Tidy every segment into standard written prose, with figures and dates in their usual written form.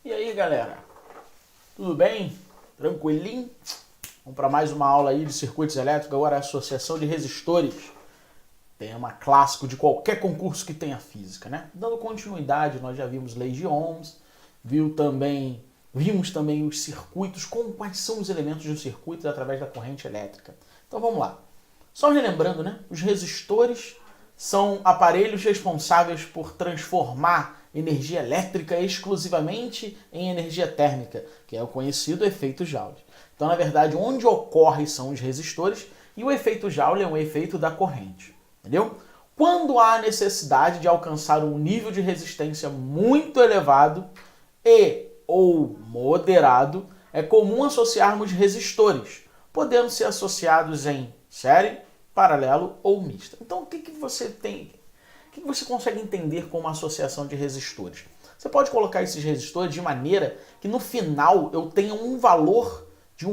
E aí, galera? Tudo bem? Tranquilinho? Vamos para mais uma aula aí de circuitos elétricos, agora a associação de resistores. Tema clássico de qualquer concurso que tenha física, né? Dando continuidade, nós já vimos leis de Ohms, vimos também os circuitos, quais são os elementos de um circuito através da corrente elétrica. Então vamos lá. Só relembrando, né? Os resistores são aparelhos responsáveis por transformar energia elétrica exclusivamente em energia térmica, que é o conhecido efeito Joule. Então, na verdade, onde ocorre são os resistores e o efeito Joule é um efeito da corrente. Entendeu? Quando há necessidade de alcançar um nível de resistência muito elevado e ou moderado, é comum associarmos resistores, podendo ser associados em série, paralelo ou mista. Então, o que você consegue entender como associação de resistores? Você pode colocar esses resistores de maneira que no final eu tenha um valor de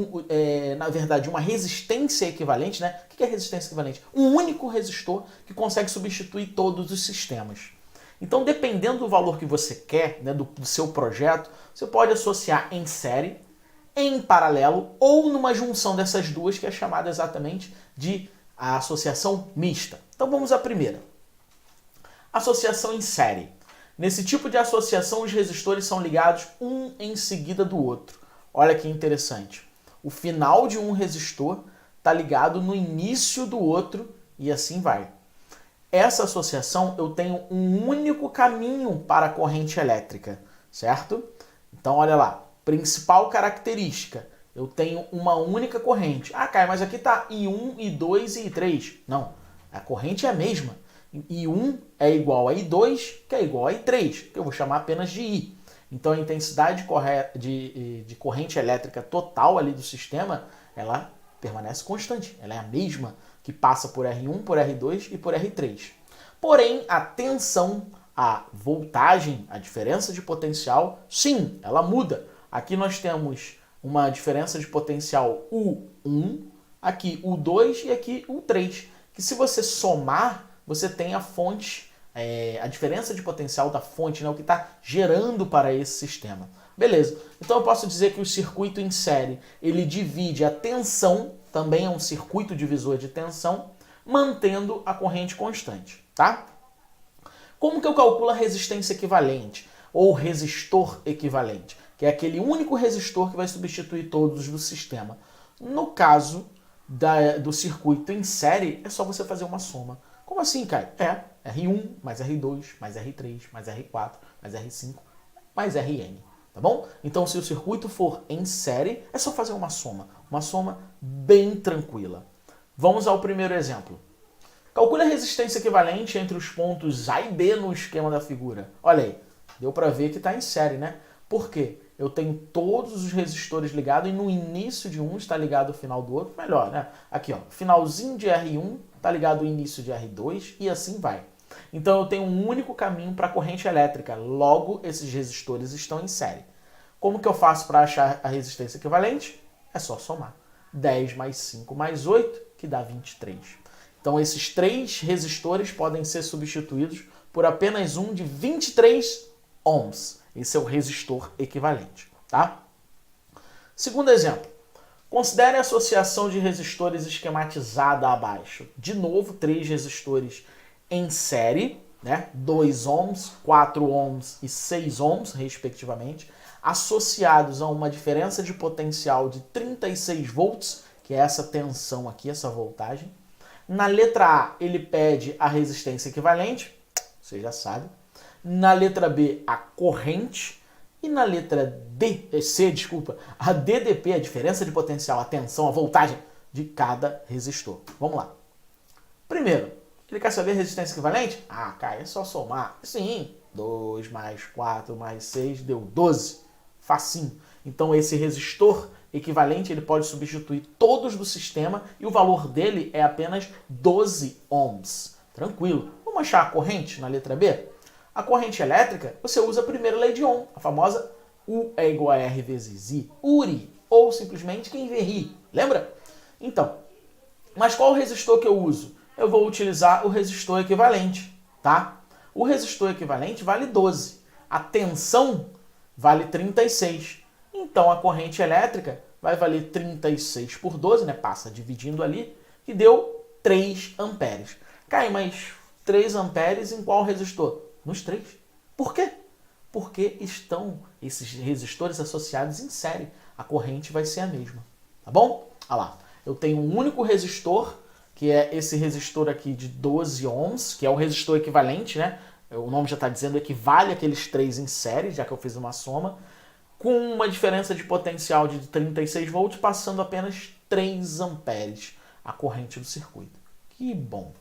uma resistência equivalente, né? O que é resistência equivalente? Um único resistor que consegue substituir todos os sistemas. Então, dependendo do valor que você quer, né, do seu projeto, você pode associar em série, em paralelo ou numa junção dessas duas, que é chamada exatamente de a associação mista. Então vamos à primeira. Associação em série. Nesse tipo de associação, os resistores são ligados um em seguida do outro. Olha que interessante. O final de um resistor está ligado no início do outro e assim vai. Essa associação eu tenho um único caminho para a corrente elétrica, certo? Então olha lá. Principal característica. Eu tenho uma única corrente. Ah, Caio, mas aqui está I1, I2 e I3. Não, a corrente é a mesma. I1 é igual a I2, que é igual a I3, que eu vou chamar apenas de I. Então a intensidade de corrente elétrica total ali do sistema, ela permanece constante. Ela é a mesma que passa por R1, por R2 e por R3. Porém, a tensão, a voltagem, a diferença de potencial, sim, ela muda. Aqui nós temos uma diferença de potencial U1, aqui U2 e aqui U3, que se você somar, você tem a fonte, a diferença de potencial da fonte, né, o que está gerando para esse sistema. Beleza, então eu posso dizer que o circuito em série, ele divide a tensão, também é um circuito divisor de tensão, mantendo a corrente constante, tá? Como que eu calculo a resistência equivalente, ou resistor equivalente? Que é aquele único resistor que vai substituir todos do sistema. No caso do circuito em série, é só você fazer uma soma. Como assim, Caio? R1 mais R2 mais R3 mais R4 mais R5 mais Rn. Tá bom? Então, se o circuito for em série, é só fazer uma soma bem tranquila. Vamos ao primeiro exemplo. Calcule a resistência equivalente entre os pontos A e B no esquema da figura. Olha aí, deu para ver que está em série, né? Por quê? Eu tenho todos os resistores ligados e no início de um está ligado ao final do outro. Melhor, né? Aqui, ó, finalzinho de R1 está ligado ao início de R2 e assim vai. Então eu tenho um único caminho para a corrente elétrica. Logo, esses resistores estão em série. Como que eu faço para achar a resistência equivalente? É só somar. 10 mais 5 mais 8, que dá 23. Então esses três resistores podem ser substituídos por apenas um de 23 ohms. Esse é o resistor equivalente, tá? Segundo exemplo. Considere a associação de resistores esquematizada abaixo. De novo, 3 resistores em série, né? 2 ohms, 4 ohms e 6 ohms, respectivamente, associados a uma diferença de potencial de 36 volts, que é essa tensão aqui, essa voltagem. Na letra A, ele pede a resistência equivalente, você já sabe. Na letra B, a corrente. E na letra C, a DDP, a diferença de potencial, a tensão, a voltagem de cada resistor. Vamos lá. Primeiro, ele quer saber a resistência equivalente? Ah, Caio, é só somar. Sim, 2 mais 4 mais 6 deu 12. Facinho. Então esse resistor equivalente, ele pode substituir todos do sistema e o valor dele é apenas 12 ohms. Tranquilo. Vamos achar a corrente na letra B? A corrente elétrica, você usa a primeira lei de Ohm, a famosa U é igual a R vezes I, URI, ou simplesmente quem vê ri. Lembra? Então, mas qual o resistor que eu uso? Eu vou utilizar o resistor equivalente, tá? O resistor equivalente vale 12. A tensão vale 36. Então a corrente elétrica vai valer 36 por 12, né? Passa dividindo ali, e deu 3 amperes. Cai, mas 3 amperes em qual resistor? Nos 3. Por quê? Porque estão esses resistores associados em série. A corrente vai ser a mesma. Tá bom? Olha lá. Eu tenho um único resistor, que é esse resistor aqui de 12 ohms, que é o resistor equivalente, né? O nome já está dizendo, equivale àqueles 3 em série, já que eu fiz uma soma, com uma diferença de potencial de 36 volts, passando apenas 3 amperes a corrente do circuito. Que bom!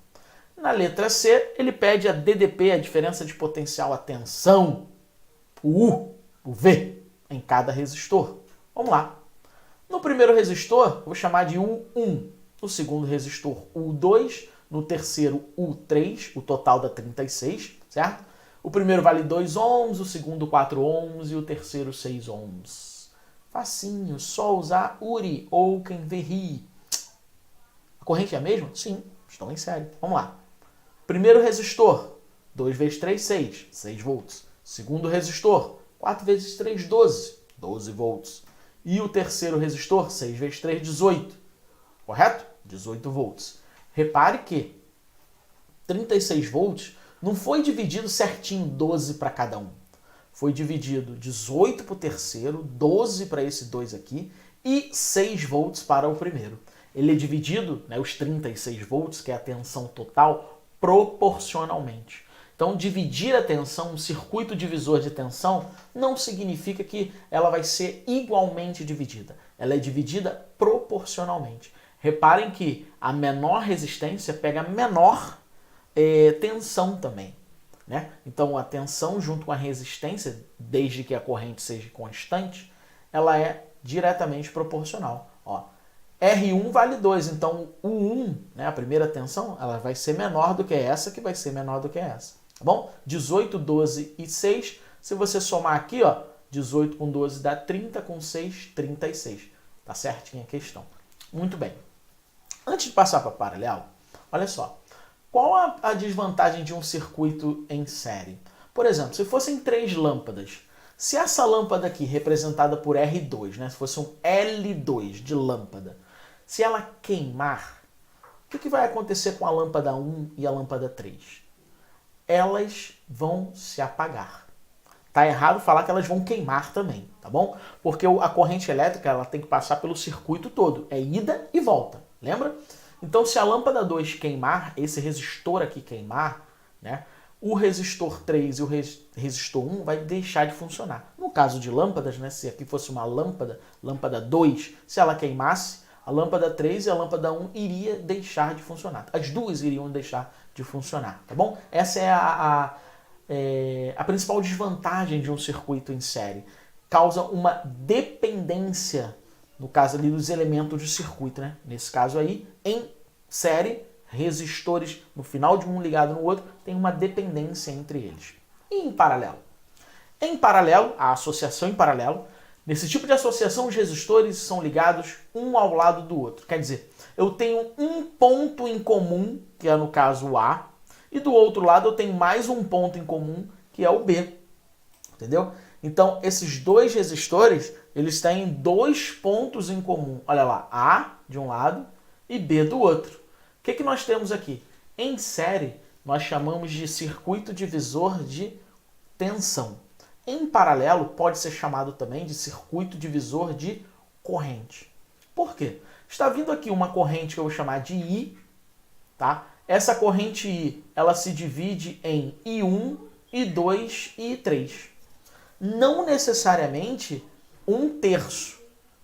Na letra C, ele pede a DDP, a diferença de potencial, a tensão, o U, o V, em cada resistor. Vamos lá. No primeiro resistor, vou chamar de U1. No segundo resistor, U2. No terceiro, U3, o total dá 36, certo? O primeiro vale 2 ohms, o segundo 4 ohms e o terceiro 6 ohms. Facinho, só usar URI ou Kenverri. A corrente é a mesma? Sim, estão em série. Vamos lá. Primeiro resistor, 2 vezes 3, 6, 6 volts. Segundo resistor, 4 vezes 3, 12, 12 volts. E o terceiro resistor, 6 vezes 3, 18. Correto? 18 volts. Repare que 36 volts não foi dividido certinho 12 para cada um. Foi dividido 18 para o terceiro, 12 para esse 2 aqui e 6 volts para o primeiro. Ele é dividido, né, os 36 volts, que é a tensão total, proporcionalmente. Então, dividir a tensão, um circuito divisor de tensão, não significa que ela vai ser igualmente dividida. Ela é dividida proporcionalmente. Reparem que a menor resistência pega a menor tensão também, né? Então, a tensão junto com a resistência, desde que a corrente seja constante, ela é diretamente proporcional. Ó, R1 vale 2, então o 1, né, a primeira tensão, ela vai ser menor do que essa, que vai ser menor do que essa. Tá bom? 18, 12 e 6, se você somar aqui, ó, 18 com 12 dá 30, com 6, 36. Tá certinho a questão. Muito bem. Antes de passar para paralelo, olha só. Qual a desvantagem de um circuito em série? Por exemplo, se fossem 3 lâmpadas, se essa lâmpada aqui, representada por R2, né, se fosse um L2 de lâmpada, se ela queimar, o que vai acontecer com a lâmpada 1 e a lâmpada 3? Elas vão se apagar. Tá errado falar que elas vão queimar também, tá bom? Porque a corrente elétrica ela tem que passar pelo circuito todo. É ida e volta, lembra? Então, se a lâmpada 2 queimar, esse resistor aqui queimar, né, o resistor 3 e o resistor 1 vai deixar de funcionar. No caso de lâmpadas, né, se aqui fosse uma lâmpada 2, se ela queimasse, a lâmpada 3 e a lâmpada 1 iria deixar de funcionar. As duas iriam deixar de funcionar, tá bom? Essa é a principal desvantagem de um circuito em série. Causa uma dependência, no caso ali, dos elementos do circuito, né? Nesse caso aí, em série, resistores no final de um ligado no outro, tem uma dependência entre eles. E em paralelo? Em paralelo, a associação em paralelo, nesse tipo de associação, os resistores são ligados um ao lado do outro. Quer dizer, eu tenho um ponto em comum, que é no caso o A, e do outro lado eu tenho mais um ponto em comum, que é o B. Entendeu? Então, esses dois resistores, eles têm 2 pontos em comum. Olha lá, A de um lado e B do outro. O que nós temos aqui? Em série, nós chamamos de circuito divisor de tensão. Em paralelo, pode ser chamado também de circuito divisor de corrente. Por quê? Está vindo aqui uma corrente que eu vou chamar de I, tá? Essa corrente I, ela se divide em I1, I2 e I3. Não necessariamente 1/3,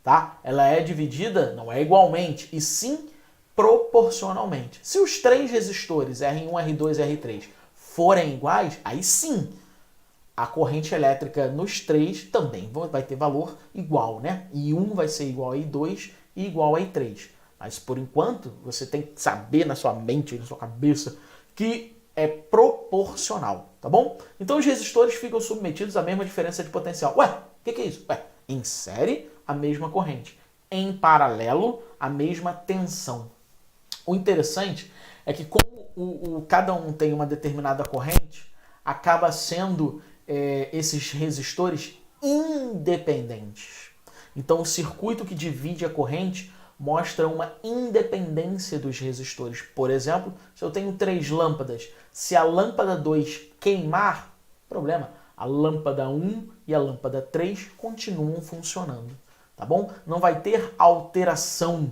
tá? Ela é dividida, não é igualmente, e sim proporcionalmente. Se os 3 resistores, R1, R2 e R3, forem iguais, aí sim, a corrente elétrica nos 3 também vai ter valor igual, né? I1 vai ser igual a I2 e igual a I3. Mas, por enquanto, você tem que saber na sua mente, na sua cabeça, que é proporcional, tá bom? Então, os resistores ficam submetidos à mesma diferença de potencial. Ué, o que é isso? Ué, em série, a mesma corrente. Em paralelo, a mesma tensão. O interessante é que, como cada um tem uma determinada corrente, acaba sendo esses resistores independentes. Então, o circuito que divide a corrente mostra uma independência dos resistores. Por exemplo, se eu tenho 3 lâmpadas, se a lâmpada 2 queimar, problema, a lâmpada 1 e a lâmpada 3 continuam funcionando, tá bom? Não vai ter alteração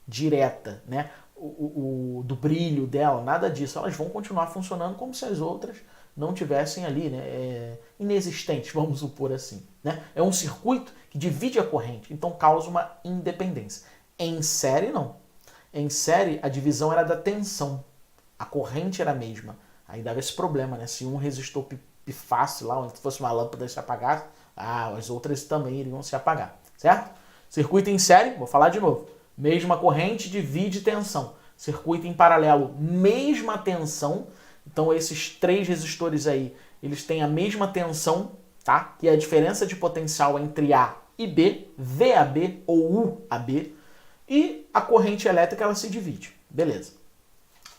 direta, né? Do brilho dela, nada disso. Elas vão continuar funcionando como se as outras não tivessem ali, né? Inexistentes, vamos supor assim, né? É um circuito que divide a corrente, então causa uma independência. Em série, não. Em série, a divisão era da tensão. A corrente era a mesma. Aí dava esse problema, né? Se um resistor pifasse lá, ou se fosse uma lâmpada e se apagasse, as outras também iriam se apagar, certo? Circuito em série, vou falar de novo. Mesma corrente, divide tensão. Circuito em paralelo, mesma tensão. Então esses 3 resistores aí, eles têm a mesma tensão, tá? E a diferença de potencial entre A e B, VAB ou UAB, e a corrente elétrica ela se divide. Beleza.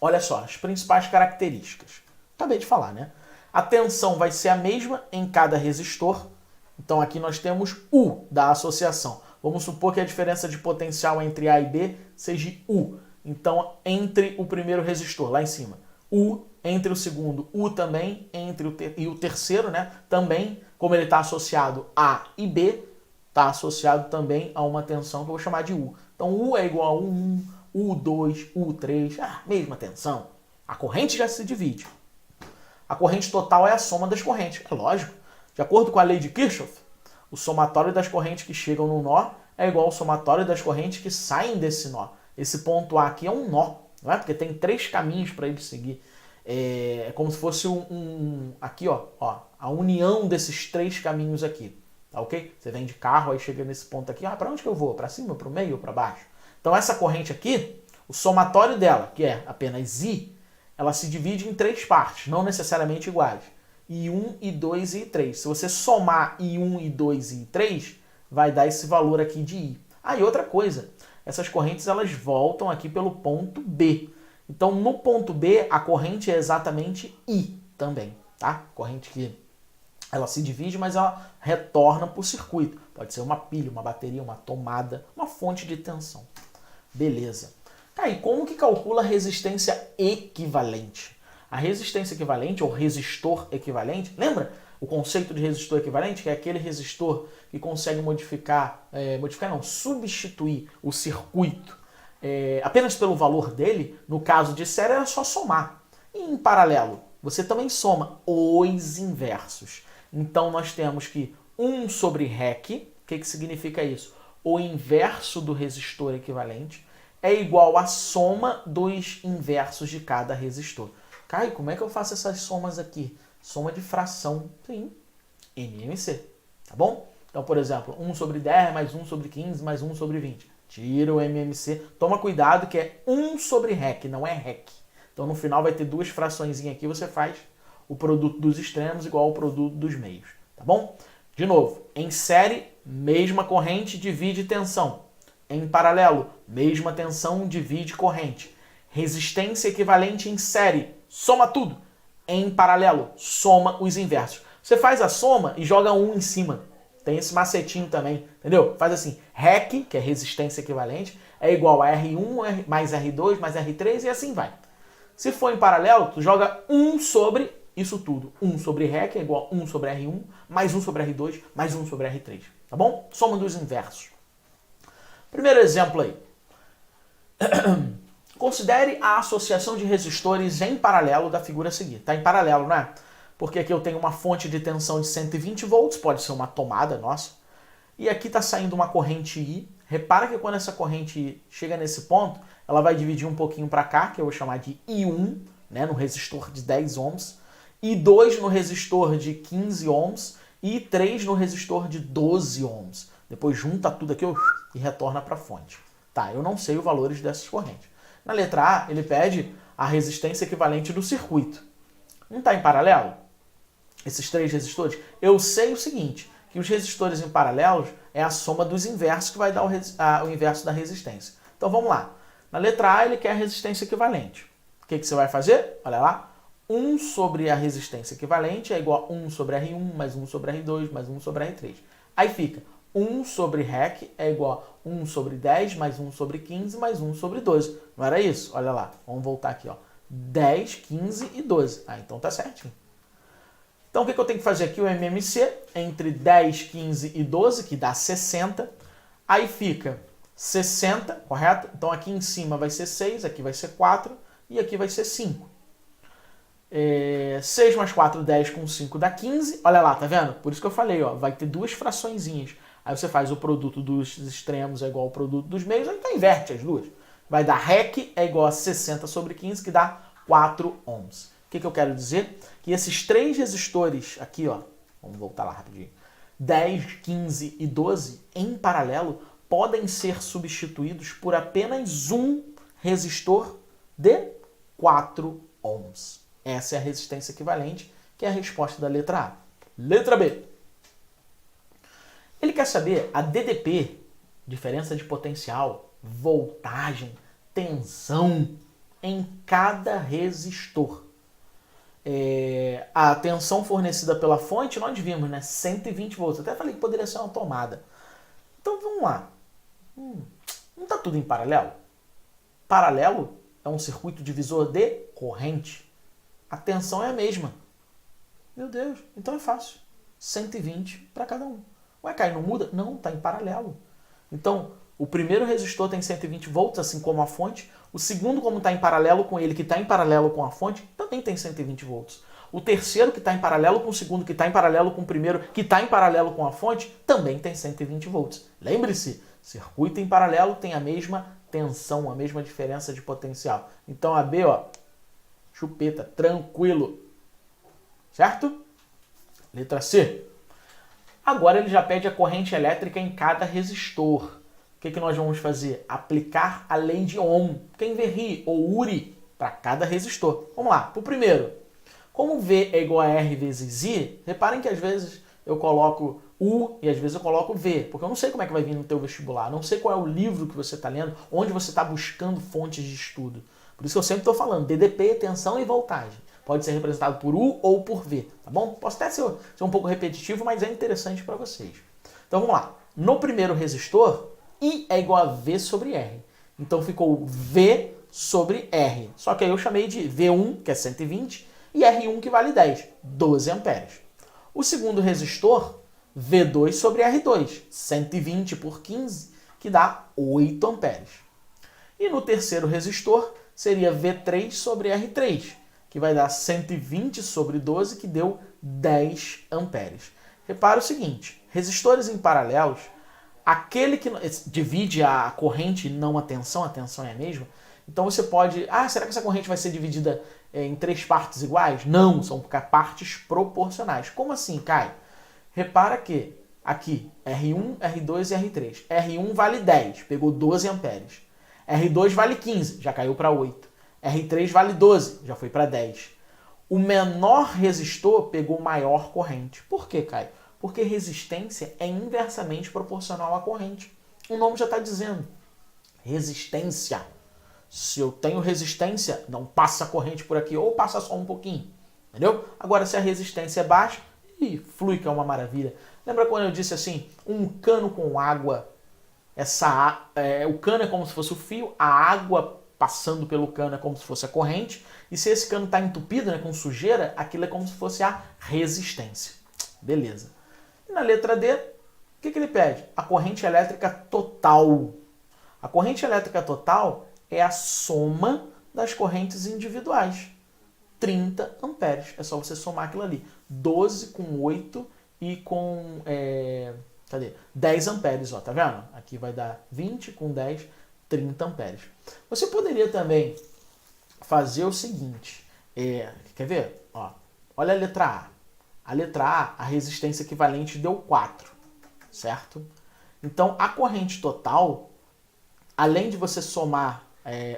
Olha só, as principais características. Acabei de falar, né? A tensão vai ser a mesma em cada resistor. Então aqui nós temos U da associação. Vamos supor que a diferença de potencial entre A e B seja U. Então, entre o primeiro resistor, lá em cima, U, entre o segundo, U também, e o terceiro, né? Também, como ele está associado A e B, está associado também a uma tensão que eu vou chamar de U. Então, U é igual a U1, U2, U3, mesma tensão. A corrente já se divide. A corrente total é a soma das correntes. É lógico. De acordo com a lei de Kirchhoff, o somatório das correntes que chegam no nó é igual ao somatório das correntes que saem desse nó. Esse ponto A aqui é um nó, não é? Porque tem 3 caminhos para ele seguir. É como se fosse aqui, ó, a união desses 3 caminhos aqui. Tá ok? Você vem de carro, aí chega nesse ponto aqui. Para onde que eu vou? Para cima, para o meio ou para baixo? Então essa corrente aqui, o somatório dela, que é apenas I, ela se divide em 3 partes, não necessariamente iguais. I1, I2 e I3. Se você somar I1, I2 e I3, vai dar esse valor aqui de I. E outra coisa, essas correntes elas voltam aqui pelo ponto B. Então no ponto B a corrente é exatamente I também, tá? Corrente que ela se divide, mas ela retorna para o circuito. Pode ser uma pilha, uma bateria, uma tomada, uma fonte de tensão. Beleza. E como que calcula a resistência equivalente? A resistência equivalente, ou resistor equivalente, lembra o conceito de resistor equivalente? Que é aquele resistor que consegue substituir o circuito apenas pelo valor dele. No caso de série, era só somar. E em paralelo, você também soma os inversos. Então nós temos que 1 sobre REC, o que significa isso? O inverso do resistor equivalente é igual à soma dos inversos de cada resistor. Caio, como é que eu faço essas somas aqui? Soma de fração, sim, MMC, tá bom? Então, por exemplo, 1 sobre 10 mais 1 sobre 15 mais 1 sobre 20. Tira o MMC. Toma cuidado que é 1 sobre REC, não é REC. Então, no final vai ter 2 frações aqui, você faz o produto dos extremos igual ao produto dos meios, tá bom? De novo, em série, mesma corrente divide tensão. Em paralelo, mesma tensão divide corrente. Resistência equivalente em série, soma tudo. Em paralelo, soma os inversos. Você faz a soma e joga 1 em cima. Tem esse macetinho também, entendeu? Faz assim, REC, que é resistência equivalente, é igual a R1 mais R2 mais R3 e assim vai. Se for em paralelo, tu joga 1 sobre isso tudo. 1 sobre REC é igual a 1 sobre R1, mais 1 sobre R2, mais 1 sobre R3. Tá bom? Soma dos inversos. Primeiro exemplo aí. Considere a associação de resistores em paralelo da figura a seguir. Está em paralelo, não é? Porque aqui eu tenho uma fonte de tensão de 120 volts, pode ser uma tomada nossa. E aqui está saindo uma corrente I. Repara que quando essa corrente I chega nesse ponto, ela vai dividir um pouquinho para cá, que eu vou chamar de I1, né, no resistor de 10 ohms. I2 no resistor de 15 ohms. E I3 no resistor de 12 ohms. Depois junta tudo aqui e retorna para a fonte. Tá, eu não sei os valores dessas correntes. Na letra A, ele pede a resistência equivalente do circuito. Não está em paralelo? Esses 3 resistores? Eu sei o seguinte, que os resistores em paralelos é a soma dos inversos que vai dar o inverso da resistência. Então vamos lá. Na letra A, ele quer a resistência equivalente. O que você vai fazer? Olha lá. 1 sobre a resistência equivalente é igual a 1 sobre R1, mais 1 sobre R2, mais 1 sobre R3. Aí fica 1 sobre REC é igual a 1 sobre 10 mais 1 sobre 15 mais 1 sobre 12. Não era isso? Olha lá, vamos voltar aqui, ó. 10, 15 e 12. Ah, então tá certinho. Então o que eu tenho que fazer aqui? O MMC entre 10, 15 e 12, que dá 60. Aí fica 60, correto? Então aqui em cima vai ser 6, aqui vai ser 4 e aqui vai ser 5. 6 mais 4, 10 com 5 dá 15. Olha lá, tá vendo? Por isso que eu falei, ó, vai ter duas fraçõezinhas. Aí você faz o produto dos extremos é igual ao produto dos meios, então inverte as duas. Vai dar REC é igual a 60 sobre 15, que dá 4 ohms. O que eu quero dizer? Que esses três resistores aqui, ó, vamos voltar lá rapidinho, 10, 15 e 12, em paralelo, podem ser substituídos por apenas um resistor de 4 ohms. Essa é a resistência equivalente, que é a resposta da letra A. Letra B. Ele quer saber a DDP, diferença de potencial, voltagem, tensão, em cada resistor. A tensão fornecida pela fonte, nós vimos, né? 120 volts. Até falei que poderia ser uma tomada. Então vamos lá. Não está tudo em paralelo? Paralelo é um circuito divisor de corrente. A tensão é a mesma. Meu Deus, então é fácil. 120 para cada um. Ué, Caio, não muda? Não, está em paralelo. Então, o primeiro resistor tem 120 volts, assim como a fonte. O segundo, como está em paralelo com ele, que está em paralelo com a fonte, também tem 120 volts. O terceiro, que está em paralelo com o segundo, que está em paralelo com o primeiro, que está em paralelo com a fonte, também tem 120 volts. Lembre-se, circuito em paralelo tem a mesma tensão, a mesma diferença de potencial. Então a B, ó, chupeta, tranquilo. Certo? Letra C. Agora ele já pede a corrente elétrica em cada resistor. O que nós vamos fazer? Aplicar a lei de Ohm, Kenverry ou Uri, para cada resistor. Vamos lá, para o primeiro. Como V é igual a R vezes I, reparem que às vezes eu coloco U e às vezes eu coloco V, porque eu não sei como é que vai vir no teu vestibular, não sei qual é o livro que você está lendo, onde você está buscando fontes de estudo. Por isso que eu sempre estou falando, DDP, tensão e voltagem. Pode ser representado por U ou por V, tá bom? Posso até ser um pouco repetitivo, mas é interessante para vocês. Então vamos lá. No primeiro resistor, I é igual a V sobre R. Então ficou V sobre R. Só que aí eu chamei de V1, que é 120, e R1, que vale 10, 12 amperes. O segundo resistor, V2 sobre R2, 120 por 15, que dá 8 amperes. E no terceiro resistor, seria V3 sobre R3, que vai dar 120 sobre 12, que deu 10 amperes. Repara o seguinte, resistores em paralelos, aquele que divide a corrente, não a tensão é a mesma, então você pode... será que essa corrente vai ser dividida em 3 partes iguais? Não, são partes proporcionais. Como assim, Caio? Repara que aqui, R1, R2 e R3. R1 vale 10, pegou 12 amperes. R2 vale 15, já caiu para 8. R3 vale 12, já foi para 10. O menor resistor pegou maior corrente. Por quê, Caio? Porque resistência é inversamente proporcional à corrente. O nome já está dizendo. Resistência. Se eu tenho resistência, não passa corrente por aqui, ou passa só um pouquinho. Entendeu? Agora, se a resistência é baixa, flui que é uma maravilha. Lembra quando eu disse assim, um cano com água, o cano é como se fosse o fio, a água passando pelo cano é como se fosse a corrente, e se esse cano está entupido, né, com sujeira, aquilo é como se fosse a resistência. Beleza. E na letra D, o que ele pede? A corrente elétrica total. A corrente elétrica total é a soma das correntes individuais. 30 amperes. É só você somar aquilo ali. 12 com 8 e com 10 amperes. Ó, tá vendo? Aqui vai dar 20 com 10, 30 amperes. Você poderia também fazer o seguinte. Quer ver? Ó, olha a letra A. A letra A, a resistência equivalente deu 4. Certo? Então, a corrente total, além de você somar,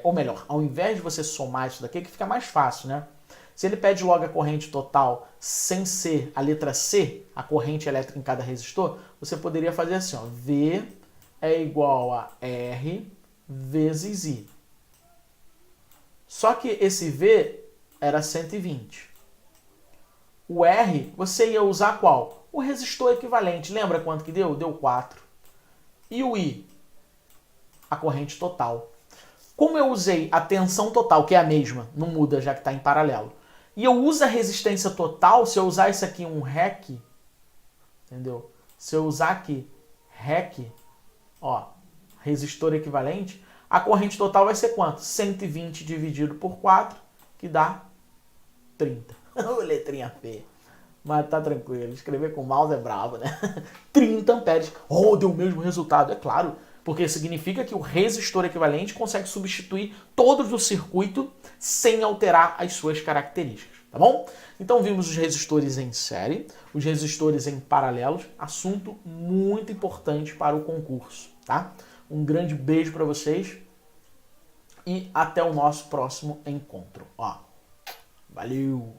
ou melhor, ao invés de você somar isso daqui, que fica mais fácil, né? Se ele pede logo a corrente total sem ser a letra C, a corrente elétrica em cada resistor, você poderia fazer assim, ó, V é igual a R vezes I. Só que esse V era 120. O R, você ia usar qual? O resistor equivalente. Lembra quanto que deu? Deu 4. E o I? A corrente total. Como eu usei a tensão total, que é a mesma, não muda já que está em paralelo, e eu uso a resistência total, se eu usar isso aqui um REC, entendeu? Se eu usar aqui REC, ó, resistor equivalente, a corrente total vai ser quanto? 120 dividido por 4, que dá 30. Letrinha feia. Mas tá tranquilo, escrever com mouse é brabo, né? 30 amperes. Oh, deu o mesmo resultado, é claro. Porque significa que o resistor equivalente consegue substituir todos o circuito sem alterar as suas características, tá bom? Então vimos os resistores em série, os resistores em paralelos, assunto muito importante para o concurso, tá? Um grande beijo para vocês e até o nosso próximo encontro. Ó, valeu!